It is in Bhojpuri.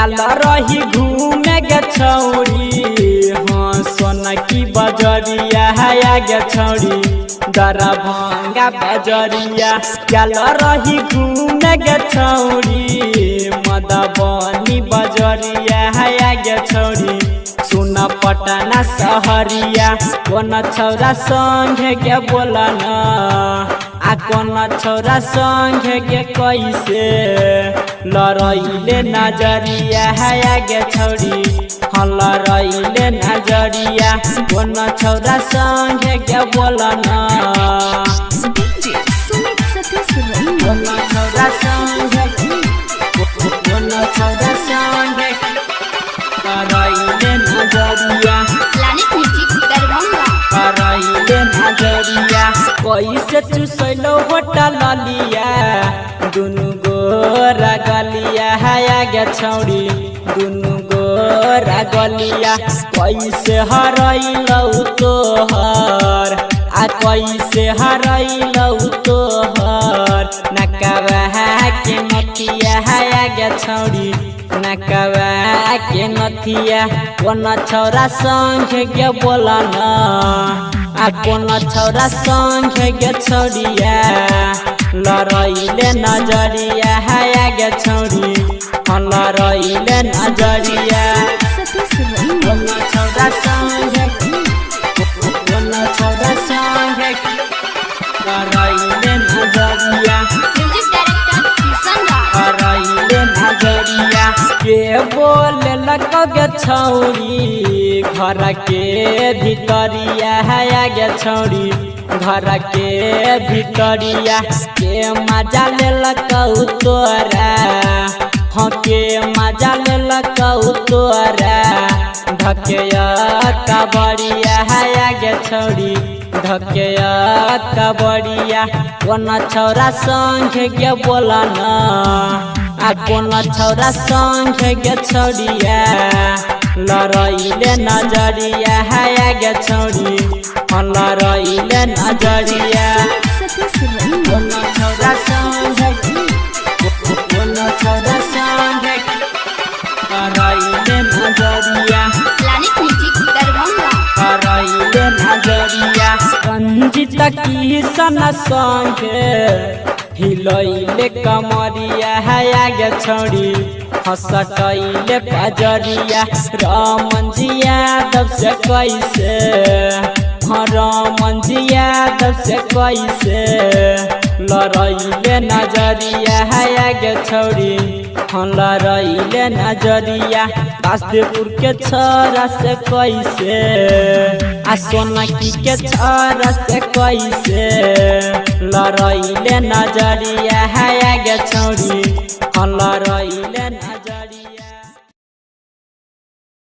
चल रही घूमे गे छौरी हाँ सोना की बजरिया है गे छौरी दरभंगा बजरिया चल रही घूमे गे छौरी मधुबनी बजरिया है गे छौरी सुन पटना सहरिया कौन छौरा संगे के बोला न आ कौन छौरा संगे के कैसे लड़ैले नजरिया है गे छौरी हाँ लड़ैले नजरिया कौन छौरा संगे के बोला न कौन छौरा संगे कौन छौरा संगे लड़ैले नजरिया लड़ैले नजरिया कैसे चुसैलो होटल लिया दुनु गोरा गलिया है गे छौरी दुनु गोरा गलिया कैसे हरैलौ तोहर आ कैसे हरैलौ तोहर नकवा के नथिया है गे छौरी नकवा के नथिया कौन छौरा संगे के बोला न आ कौन छौरा संगे गे छौरिया लड़ैले नजरिया है गे छौरी हाँ लड़ैले नजरिया कौन छौरा संगे कौन छौरा संगे लड़ैले नजरिया लड़ैले नजरिया के बोले लगे छौरी घर के भितरिया है गे छौरी घर के भितरिया के मजा लेलकौ तोरा हाँ के मजा लेलकौ तोरा धकेया कबड़िया है गे छौरी धकेया कबड़िया कौन छौरा संगे के बोला न आ कौन छौरा संगे गे छौरिया लड़ैले नजरिया है गे छौरी हाँ लड़ैले नजरिया कौन छौरा संगे कौन छौरा संगे लड़ैले नजरिया लड़ैले नजरिया रंजित की सन संगे हिलैले कमरिया है गे छौरी हंसटैले बजरिया रमन जी यादव से कैसे हाँ रमन जी यादव से कैसे लड़ैले नजरिया है गे छौरी हाँ लड़ैले नजरिया कास्तेपुर के छौरा से कैसे आ सोनाकी के छौरा से कैसे लड़ैले नजरिया है गे छौरी हाँ लड़ैले नजरिया।